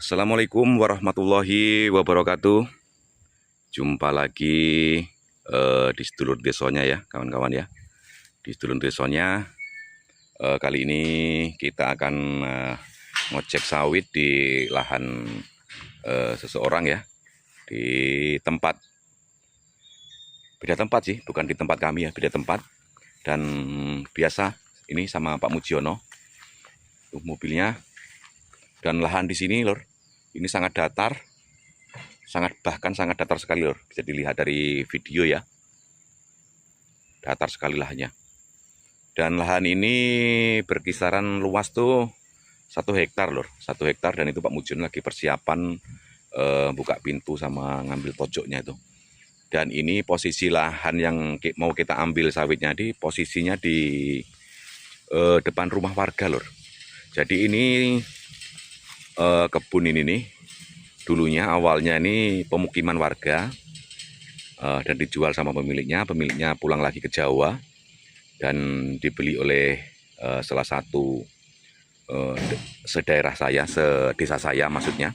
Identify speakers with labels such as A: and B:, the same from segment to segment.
A: Assalamualaikum warahmatullahi wabarakatuh. Jumpa lagi di sedulur desonya ya kawan-kawan ya. Di sedulur desonya kali ini kita akan ngecek sawit di lahan seseorang ya. Di tempat, beda tempat sih, bukan di tempat kami ya, beda tempat. Dan biasa ini sama Pak Mujiono. Tuh mobilnya. Dan lahan di sini lor, ini sangat datar, bahkan sangat datar sekali lor. Bisa dilihat dari video ya, datar sekali lahannya. Dan lahan ini berkisaran luas tuh 1 hektar lor, 1 hektar. Dan itu Pak Mujiono lagi persiapan buka pintu sama ngambil pojoknya itu. Dan ini posisi lahan yang mau kita ambil sawitnya di posisinya di depan rumah warga lor. Jadi ini kebun ini nih dulunya awalnya ini pemukiman warga dan dijual sama pemiliknya pulang lagi ke Jawa dan dibeli oleh salah satu sedaerah saya, sedesa saya maksudnya,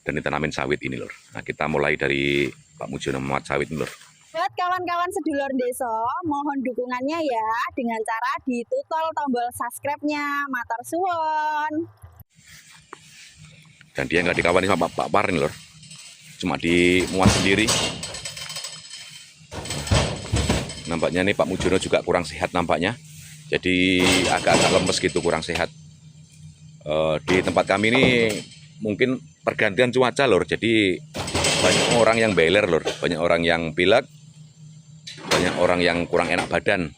A: dan ditanamin sawit ini lor. Nah kita mulai dari Pak Mujiono memuat sawit ini lor.
B: Buat kawan-kawan sedulur desa, mohon dukungannya ya dengan cara ditutol tombol subscribe-nya. Matur suwun.
A: Dan dia nggak dikawani sama Pak Par ini lor, cuma dimuat sendiri. Nampaknya nih Pak Mujiono juga kurang sehat nampaknya, jadi agak-agak lemes gitu, kurang sehat. Di tempat kami ini mungkin pergantian cuaca lor, jadi banyak orang yang beler lor, banyak orang yang pilek, banyak orang yang kurang enak badan.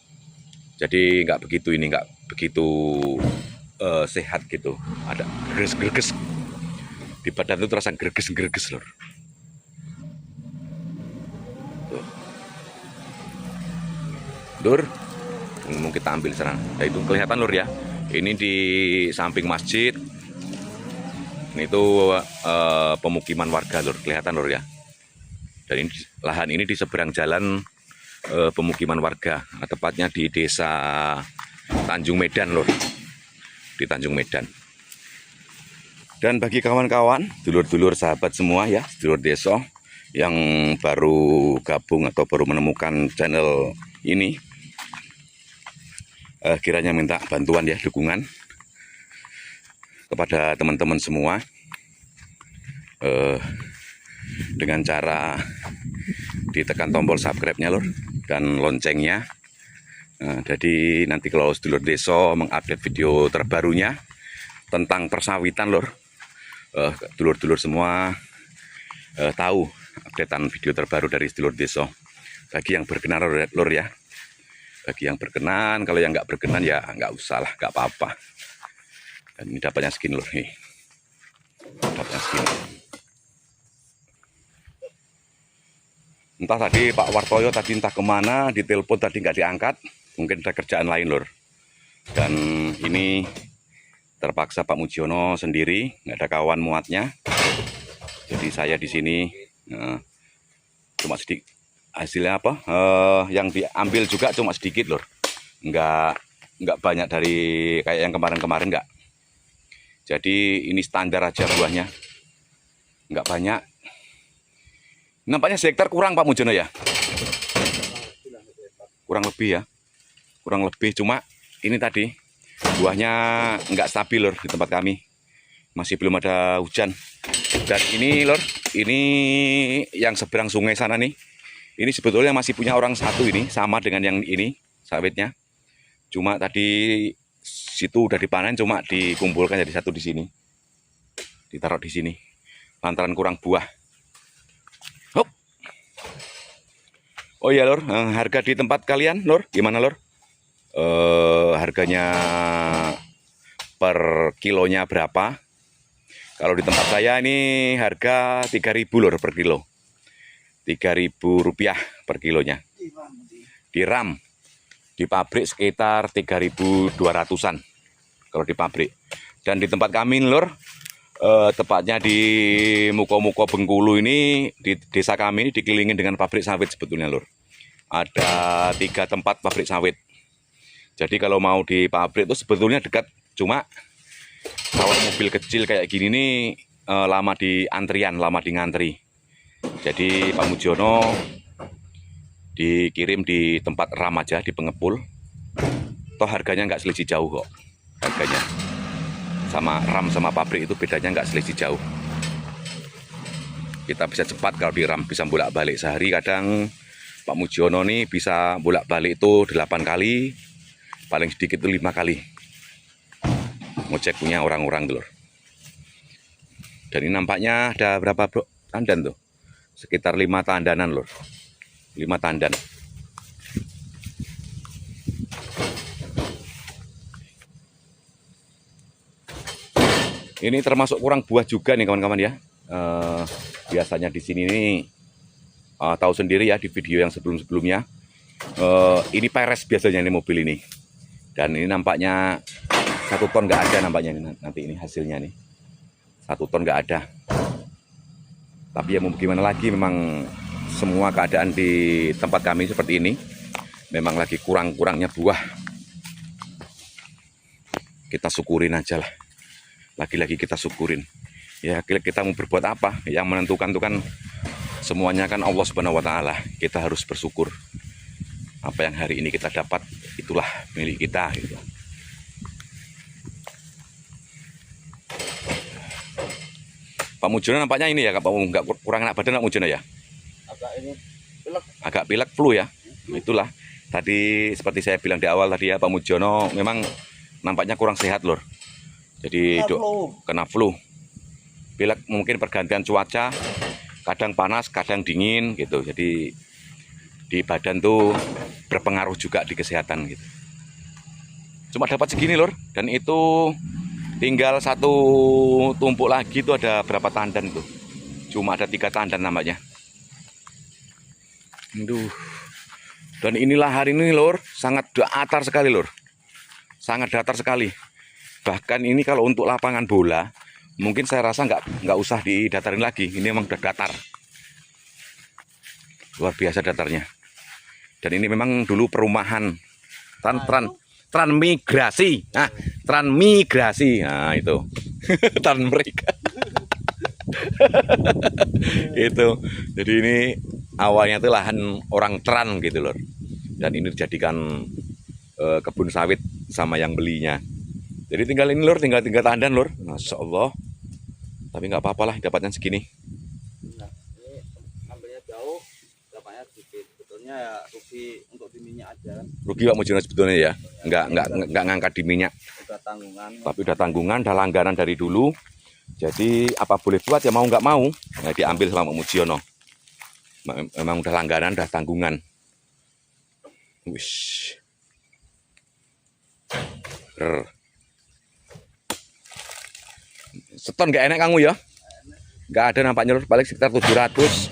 A: Jadi nggak begitu sehat gitu, ada greges-greges di badan itu, terasa greges-greges lor. Tuh. Lur, mau kita ambil sana. Nah, itu kelihatan lur ya. Ini di samping masjid. Ini tuh pemukiman warga lur, kelihatan lur ya. Dan ini, lahan ini di seberang jalan pemukiman warga, tepatnya di desa Tanjung Medan lur, di Tanjung Medan. Dan bagi kawan-kawan, dulur-dulur sahabat semua ya, dulur desa yang baru gabung atau baru menemukan channel ini, kiranya minta bantuan ya, dukungan kepada teman-teman semua dengan cara ditekan tombol subscribe-nya lor, dan loncengnya. Jadi nanti kalau sedulur desa mengupdate video terbarunya tentang persawitan lor, dulur-dulur semua tahu updatean video terbaru dari sedulur desa. Bagi yang berkenan lor ya, bagi yang berkenan. Kalau yang nggak berkenan ya nggak usah lah, nggak apa-apa. Dan ini dapatnya segini lor, nih dapatnya segini. Entah tadi Pak Wartoyo tadi entah kemana, ditelepon tadi nggak diangkat, mungkin ada kerjaan lain lor. Dan ini terpaksa Pak Mujiono sendiri, nggak ada kawan muatnya. Jadi saya di sini cuma sedikit. Hasilnya apa? Yang diambil juga cuma sedikit lor, nggak banyak dari kayak yang kemarin-kemarin nggak. Jadi ini standar aja buahnya, nggak banyak. Nampaknya sehektar kurang Pak Mujiono ya, kurang lebih ya, kurang lebih. Cuma ini tadi buahnya nggak stabil lor, di tempat kami masih belum ada hujan. Dan ini lor, ini yang seberang sungai sana nih, ini sebetulnya masih punya orang satu, ini sama dengan yang ini sawitnya. Cuma tadi situ udah dipanen, cuma dikumpulkan jadi satu di sini, ditaruh di sini lantaran kurang buah. Hop. Oh iya lor, harga di tempat kalian lor gimana lor? Harganya per kilonya berapa? Kalau di tempat saya ini harga 3.000 lor per kilo, 3.000 rupiah per kilonya. Di ram, di pabrik sekitar 3.200-an kalau di pabrik. Dan di tempat kami lor, tepatnya di Muko-Muko Bengkulu ini, di desa kami ini dikelilingin dengan pabrik sawit sebetulnya lor. Ada 3 tempat pabrik sawit. Jadi kalau mau di pabrik itu sebetulnya dekat, cuma Kalau mobil kecil kayak gini nih lama di antrian, lama di ngantri. Jadi Pak Mujiono dikirim di tempat ram aja di pengepul. Toh harganya nggak selisih jauh kok. Harganya sama ram sama pabrik itu bedanya nggak selisih jauh. Kita bisa cepat kalau di ram, bisa bolak-balik sehari. Kadang Pak Mujiono nih bisa bolak-balik itu 8 kali, paling sedikit itu 5 kali. Ngecek punya orang-orang dulu. Dan ini nampaknya ada berapa bro tandan tuh? Sekitar 5 tandanan lur. 5 tandan. Ini termasuk kurang buah juga nih kawan-kawan ya. Biasanya di sini nih tahu sendiri ya di video yang sebelum-sebelumnya. Ini peres biasanya ini mobil ini. Dan ini nampaknya 1 ton nggak ada nampaknya ini, nanti ini hasilnya nih. 1 ton nggak ada. Tapi ya mau gimana lagi, memang semua keadaan di tempat kami seperti ini. Memang lagi kurang-kurangnya buah. Kita syukurin aja lah. Lagi-lagi kita syukurin. Ya kita mau berbuat apa? Yang menentukan itu kan semuanya kan Allah Subhanahu wa Ta'ala. Kita harus bersyukur. Apa yang hari ini kita dapat, itulah milik kita gitu. Pak Mujiono nampaknya ini ya, Pak, nggak kurang enak badan Pak Mujiono ya? Agak pilek flu ya. Itulah tadi seperti saya bilang di awal tadi ya, Pak Mujiono memang nampaknya kurang sehat lur. Jadi kena flu. Pilek mungkin pergantian cuaca, kadang panas, kadang dingin gitu. Jadi di badan tuh berpengaruh juga di kesehatan gitu. Cuma dapat segini lur, dan itu tinggal 1 tumpuk lagi. Itu ada berapa tandan tuh? Cuma ada 3 tandan namanya. Aduh. Dan inilah hari ini lur, sangat datar sekali lur. Sangat datar sekali. Bahkan ini kalau untuk lapangan bola, mungkin saya rasa nggak usah didatarin lagi. Ini memang udah datar. Luar biasa datarnya. Dan ini memang dulu perumahan transmigrasi. Nah, transmigrasi. Nah, itu. Transmereka. Itu. Jadi ini awalnya itu lahan orang Tran gitu lor. Dan ini dijadikan kebun sawit sama yang belinya. Jadi tinggal ini lor, tinggal tandan lor. Masya Allah. Tapi nggak apa-apa lah, dapatnya segini.
C: Nah, ini ambilnya jauh, dapatnya sedikit. Sebetulnya ya rugi untuk di minyak aja kan.
A: Rugi Pak Mujiono sebetulnya ya. Nggak ngangkat di minyak.
C: Udah tanggungan.
A: Tapi udah tanggungan, udah langganan dari dulu. Jadi apa boleh buat ya, mau nggak mau. Nah, diambil sama Pak Mujiono. Memang udah langganan, udah tanggungan. Wish. Seton nggak enak kamu ya? Nggak ada nampaknya lur, paling sekitar 700.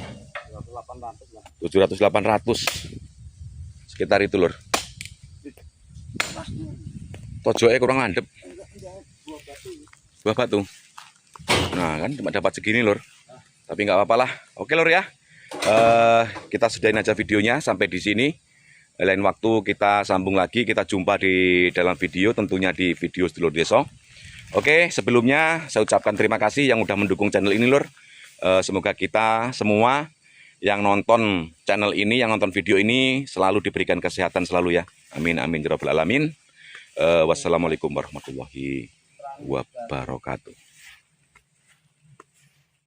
C: 800 lah.
A: 700-800. Sekitar itu lur. Tojoke kurang landep. Buah batu. Nah kan cuma dapat segini lur. Tapi nggak apa-apa lah. Oke lur ya. Kita sudahin aja videonya sampai di sini. Lain waktu kita sambung lagi, kita jumpa di dalam video, tentunya di video Sedulur Desa. Oke, sebelumnya saya ucapkan terima kasih yang udah mendukung channel ini lur. Semoga kita semua yang nonton channel ini, yang nonton video ini selalu diberikan kesehatan selalu ya. Amin amin ya rabbal alamin. Wassalamualaikum warahmatullahi wabarakatuh.